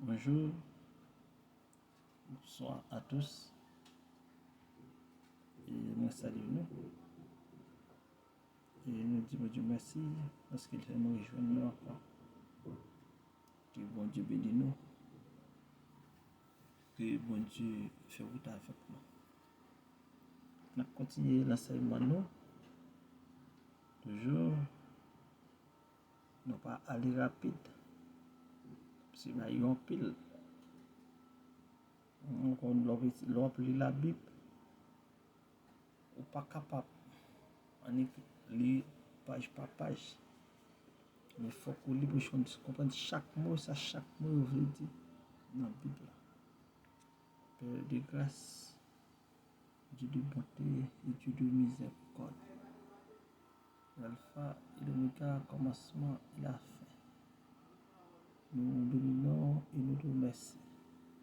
Bonjour, bonsoir à tous. Et moi salue nous. Et nous disons Dieu merci parce qu'il fait nous rejoindre nous encore. Que bon Dieu bénisse nous. Que bon Dieu fait route avec nous. On continue l'enseignement nous. Toujours, nous pas aller rapide. Parce qu'il y a un pile. On remplit la Bible. Ou pas capable. On lit page par page. Mais il faut qu'on lit pour comprendre chaque mot, ça chaque mot veut dire dans la Bible. Père de grâce, Dieu de bonté et Dieu de miséricorde. L'alpha et l'oméga, commencement et la fin. Nous bénissons et nous te remercions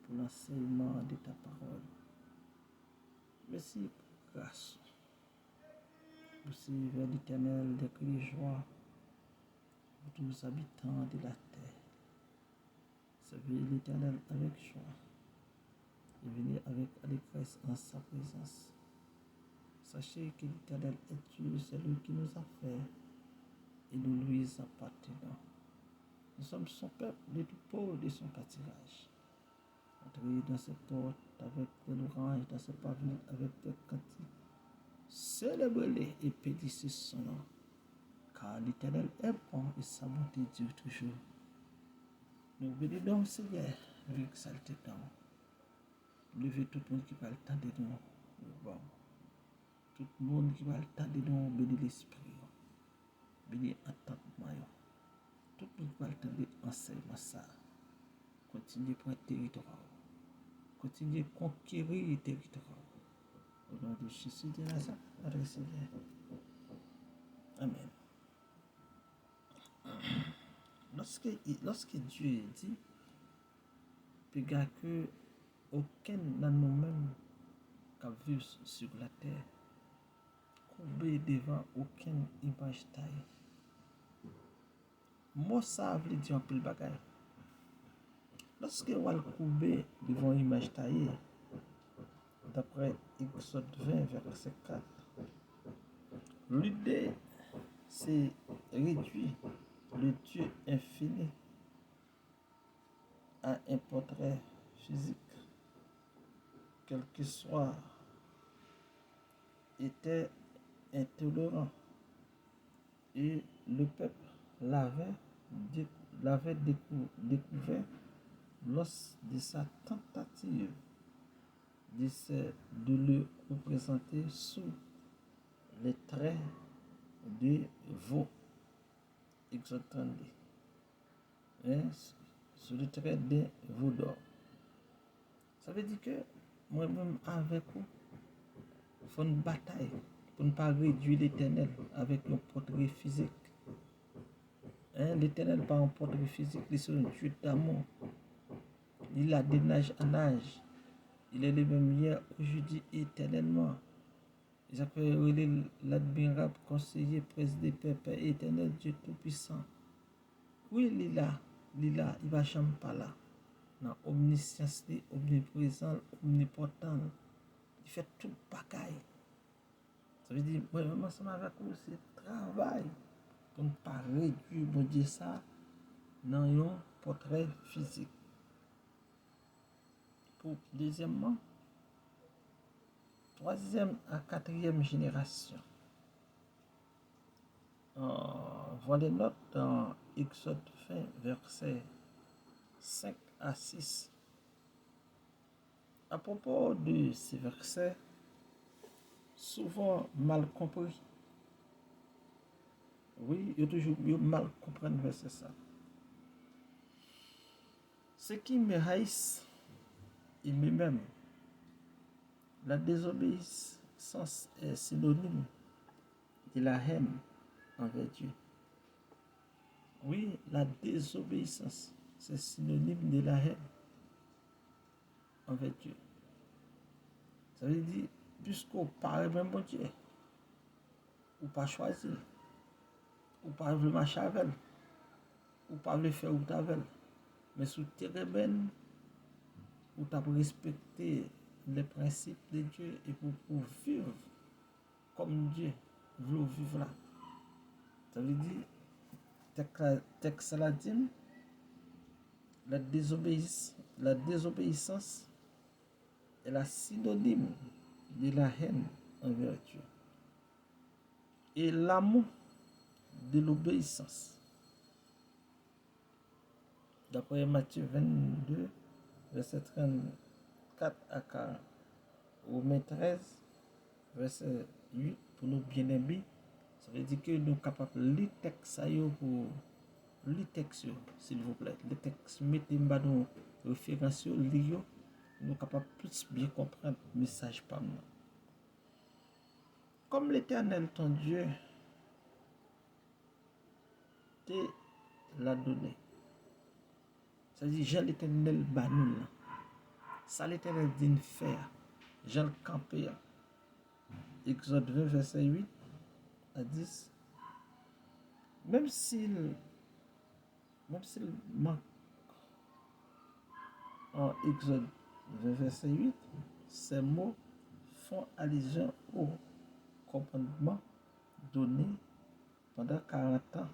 pour l'enseignement de ta parole. Merci pour grâce. Merci vers l'Éternel des cris de joie pour tous les habitants de la terre. Servez l'Éternel avec joie et venez avec allégresse en sa présence. Sachez que l'Éternel est Dieu, c'est lui qui nous a fait et nous lui appartenons. Nous sommes son peuple, les troupeaux de son pâturage. Entrez dans ses portes avec des louanges, dans ses pavillons avec des cantiques. Célébrez-les et bénissez son nom. Car l'Éternel est bon et sa bonté dure toujours. Nous bénissons Seigneur, nous exaltons. Levez tout le monde qui va le temps de nous. Bon. Tout le monde qui va le temps de nous, bénir l'esprit. Bénir entendement. Tout le monde qui va le temps de enseignement ça. Continuez pour un territoire. Continuez à conquérir le territoire. Au nom de Jésus de Nazareth, notre Seigneur. Amen. Lorsque Dieu dit, regarde que aucun de nous-mêmes qui vit sur la terre, courbé devant aucune image taille. Moi, ça veut dire un peu le bagage. Lorsque on va courbé devant une image taillée, d'après Exode 20, verset 4, l'idée, c'est réduire le Dieu infini à un portrait physique, quel que soit, était intolérant. Et le peuple l'avait découvert lors de sa tentative de le représenter sous les traits de veau. Exode 32. Sous les traits de veau d'or. Ça veut dire que moi-même avec vous, il faut une bataille pour ne pas réduire l'Éternel avec un portrait physique. L'Éternel par un portrait physique, il est un Dieu d'amour. Il a des âge en âge. Il est le même hier, aujourd'hui, éternellement. Il s'appelle l'admirable conseiller, président, père éternel, Dieu tout-puissant. Oui, il est là, il va jamais pas là. Dans omniscience, omniprésent, omnipotent. Il fait tout bagaille. Ça veut dire, moi, ensemble avec vous, c'est travail. Pour ne pas réduire, bon Dieu, ça, dans un portrait physique. Pour deuxièmement, troisième à quatrième génération. Voilà les notes dans Exode 20, versets 5 à 6. À propos de ces versets, souvent mal compris. Oui, il y a toujours mal comprendre verset ça. Ce qui me haïssent, et même la désobéissance est synonyme de la haine envers Dieu. Oui, la désobéissance, c'est synonyme de la haine envers Dieu. Ça veut dire, puisqu'on parle même bon Dieu, ou pas choisir, ou pas le marcher avec, ou pas le faire ou avec, Mais sous terrain, où tu as respecté les principes de Dieu et pour vivre comme Dieu veut vivre là. Ça veut dire, texte la dit, la désobéissance est la synonyme de la haine envers Dieu. Et l'amour de l'obéissance. D'après Matthieu 22, verset 34 à 40. Romains 13, verset 8, pour nous bien-aimés. Ça veut dire que nous sommes capables de lire le texte pour lire texte, s'il vous plaît. Le texte, mettez-moi dans référence, lire, nous sommes capables de plus bien comprendre le message par nous. Comme l'Éternel, ton Dieu, te l'a donné. Ça veut dire, Jean l'Éternel banou là. Ça l'Éternel dit faire. Jean le campé. Exode 20, verset 8 à 10. Même s'il manque en Exode 20, verset 8, ces mots font allusion au commandement donné pendant 40 ans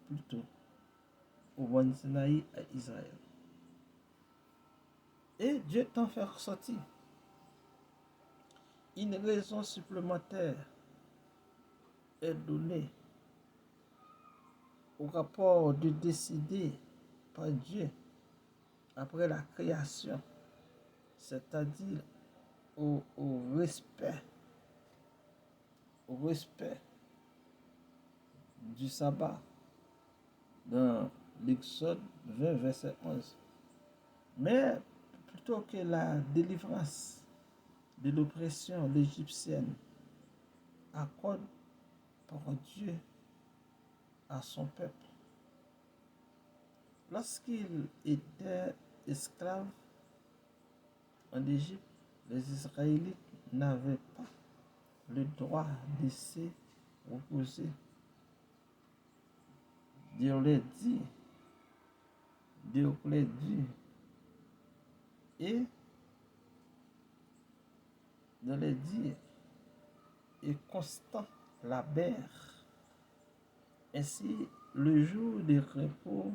plus tôt au Mont Sinaï à Israël. Et Dieu t'en fait ressortir une raison supplémentaire est donnée au rapport de décider par Dieu après la création, c'est-à-dire au respect du sabbat dans l'Exode 20, verset 11. Mais plutôt que la délivrance de l'oppression égyptienne accorde par Dieu à son peuple. Lorsqu'il était esclave en Égypte, les Israélites n'avaient pas le droit de se reposer. Dieu les dit, et de les dire et constant labeur. Ainsi, le jour de repos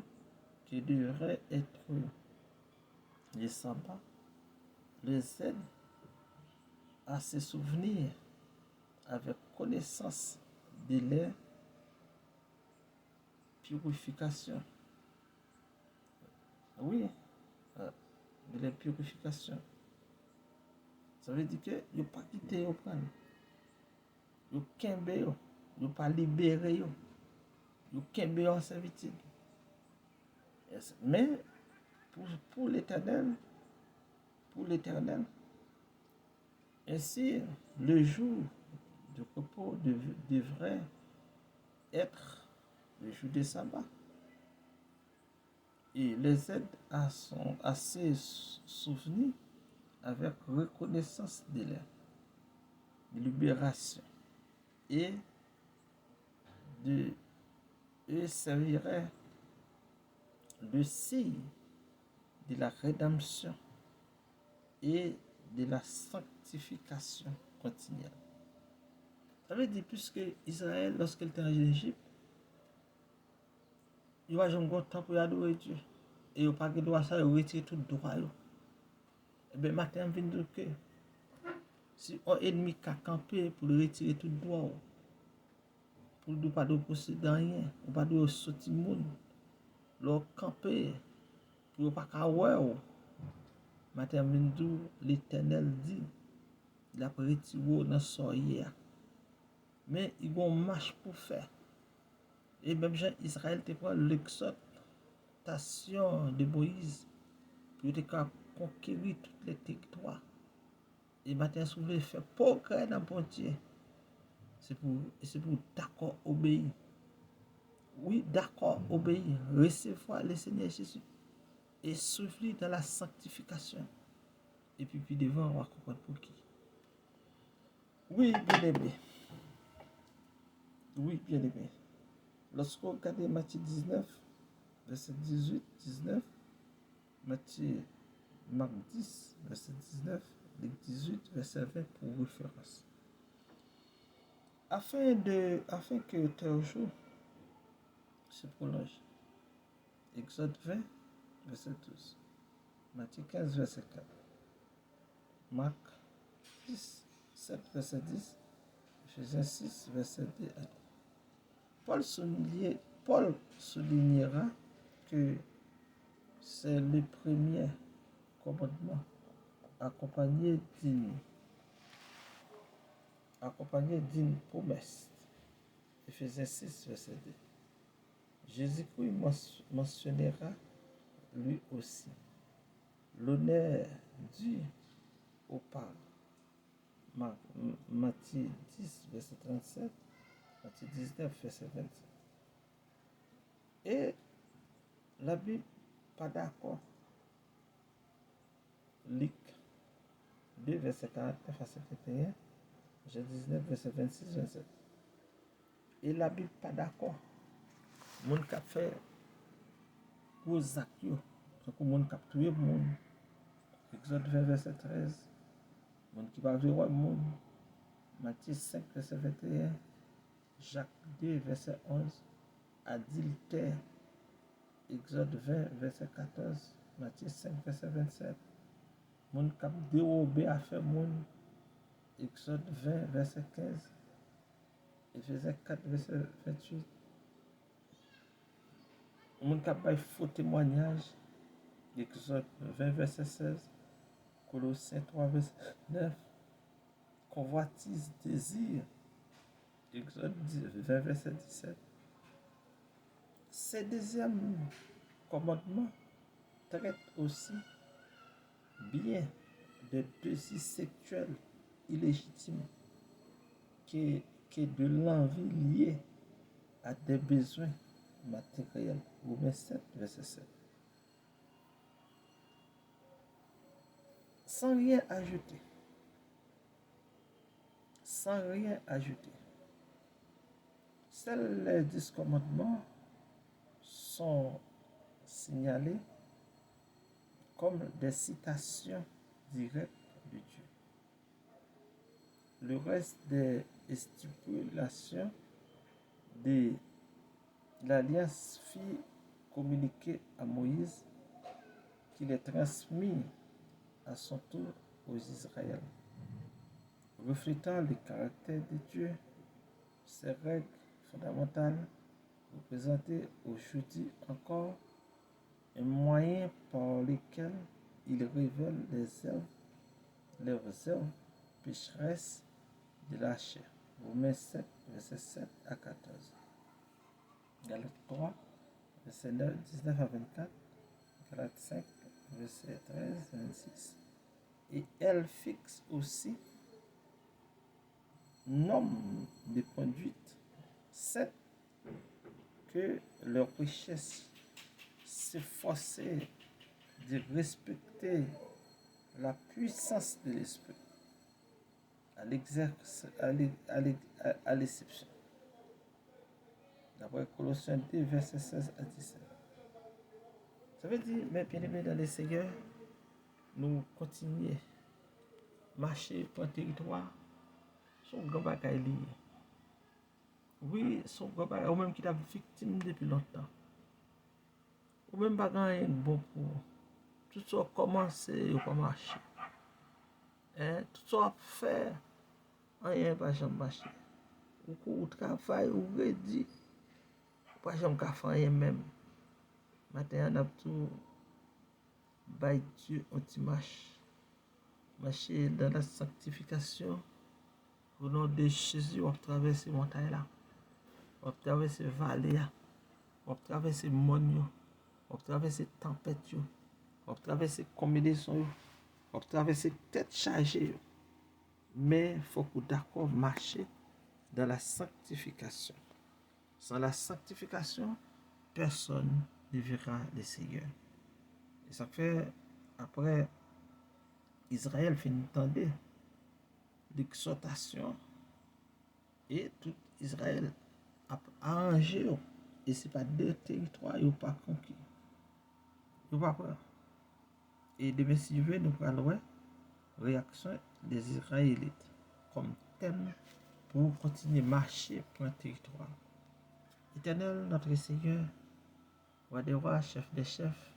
qui devrait être le sabbat les aide à se souvenir avec connaissance de leur purification. Oui, de leur purification. Ça veut dire que vous n'avez pas quitté au prendre. Vous n'avez pas libéré. Vous n'avez pas en servitude. Mais pour l'Éternel, ainsi le jour de repos devrait être le jour de sabbat. Et les aide à se souvenir avec reconnaissance de leur libération et servirait le signe de la rédemption et de la sanctification continuelle. Ça veut dire, puisque Israël, lorsqu'il était en Égypte, il va jouer un temps pour adorer Dieu. Et il n'y a pas de droit à ça, il retire tout droit. Et bien, maintenant, on vient de dire que si un ennemi a campé pour retirer tout droit, pour ne pas de posséder rien, pour ne pas de sortir du monde, leur camper, pour ne pas avoir. Maintenant, on vient de dire, l'Éternel dit, il a retiré dans soirée. Mais il y a une marche pour faire. Et même Jean Israël te prend l'exhortation de Moïse pour conquérir toutes les territoires. Et maintenant, si vous voulez faire progrès dans le Dieu, c'est pour d'accord obéir. Oui, d'accord obéir, recevoir le Seigneur Jésus et suivre dans la sanctification. Et puis devant, on va comprendre pour qui. Oui, bien aimé. Oui, bien aimé. Lorsqu'on regarde Matthieu 19, verset 18, 19, Matthieu, Marc 10, verset 19, Luc 18, verset 20 pour référence. Afin que tel jour se prolonge. Exode 20, verset 12. Matthieu 15, verset 4. Marc 10, 7, verset 10. Ephésiens 6, verset 2 à 3. Paul soulignera que c'est le premier commandement accompagné d'une promesse. Ephésiens 6, verset 2. Jésus-Christ mentionnera lui aussi l'honneur dû au Père. Matthieu 10, verset 37, Matthieu 19, verset 27. Et la Bible, pas d'accord. Luc 2, verset 49 à 51, Jean 19, verset 26, 27. Et la Bible, pas d'accord. Mon qui a fait gros actes, comme mon qui a tué mon. Exode 20, verset 13. Mon qui va vivre mon. Matthieu 5, verset 21. Jacques 2, verset 11. Adultère. Exode 20, verset 14. Matthieu 5, verset 27. Mon qui a dérobé à faire mon. Exode 20, verset 15. Ephésiens 4, verset 28. Mon qui a faux témoignage. Exode 20, verset 16. Colossiens 3, verset 9. Convoitise, désir. Exode 20, verset 17. Ce deuxième commandement traite aussi bien de désirs sexuels illégitimes que de l'envie liée à des besoins matériels. Romains 7, verset 7. Sans rien ajouter, seuls les 10 commandements sont signalés comme des citations directes de Dieu. Le reste des stipulations de l'alliance fut communiqué à Moïse, qui les transmit à son tour aux Israéliens. Reflétant le caractère de Dieu, ces règles fondamentales représentaient aujourd'hui encore un moyen par lequel il révèle leurs œuvres pécheresses de la chair. Romains 7, verset 7 à 14. Galates 3, verset 19 à 24. Galates 5, verset 13 à 26. Et elle fixe aussi nombre de conduites, 7, que leur richesse s'efforçait de respecter la puissance de l'esprit à l'exception. D'après Colossiens 2, verset 16 à 17. Ça veut dire, mes bien-aimés dans le Seigneur, nous continuons à marcher pour un territoire, son grand bagaille lié. Oui, son grand bagaille, ou même qui est victime depuis longtemps. Ou même bagaille bon pour tout ça a commencé ou pas marcher. Tout ça a fait, rien pas jamais marcher. Ou travail, ou rédit, pas jamais faire rien même. Maintenant, on a tout by Dieu, on t'y marcher dans la sanctification. Au nom de Jésus, on traverse ces montagnes là. On traverse ces vallées là. On traverse ces montagnes. On traverse ces tempêtes. On traverse ces combinaisons. On traverse ces têtes chargées. Mais il faut que d'accord marcher dans la sanctification. Sans la sanctification, personne ne verra le Seigneur. Et ça fait, après, Israël finit d'entendre l'exhortation et tout Israël a arrangé Et ce n'est pas deux territoires qui n'ont pas conquis. Ils n'ont pas peur. Et demain, si Dieu veut, nous allons voir réaction des Israélites comme thème pour continuer à marcher pour un territoire. Éternel, notre Seigneur, roi des rois, chef des chefs,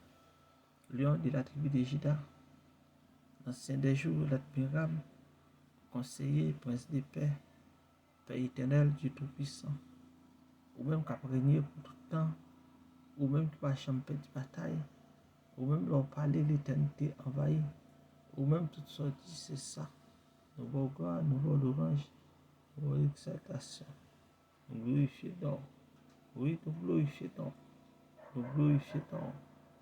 lion de la tribu de Juda, l'ancien des jours, l'admirable, conseiller, prince de paix, Père éternel, Dieu Tout-Puissant, ou même qui a régné pour tout le temps, ou même qui va champer de bataille, ou même leur parler l'éternité envahie, ou même toute sortie, c'est ça. Nous voulons gloire, nous voulons l'orange, nous voulons exaltation, nous glorifions donc. Oui, nous glorifions donc. Nous glorifions donc.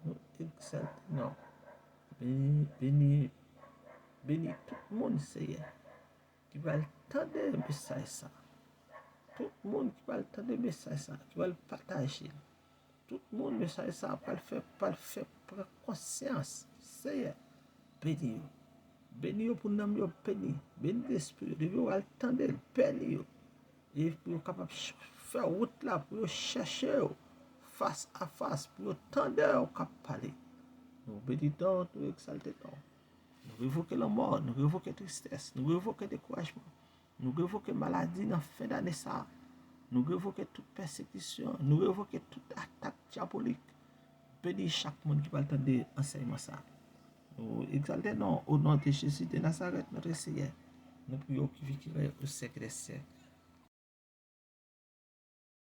Nous exaltons donc. Béni, béni, béni tout le monde, Seigneur, qui va entendre le message ça. Tout le monde qui va entendre le message ça, qui va le partager. Tout le monde, message ça, pas le faire, prendre conscience. Seigneur, béni. Béni pour nous, béni. Béni l'esprit, de vous entendre, béni. Et pour capable faire route là, pour chercher face à face, pour entendre au cap parler. Nous bénissons, nous exaltons. Nous révoquons la mort, nous révoquons la tristesse, nous révoquons le découragement, nous révoquons la maladie dans la fin d'année ça. Nous révoquons toute persécution, nous révoquons toute attaque diabolique. Bénis chaque monde qui va entendre enseignement ça. Nous exaltons au nom de Jésus de Nazareth, notre Seigneur. Nous prions qu'il vienne au siècle des siècles.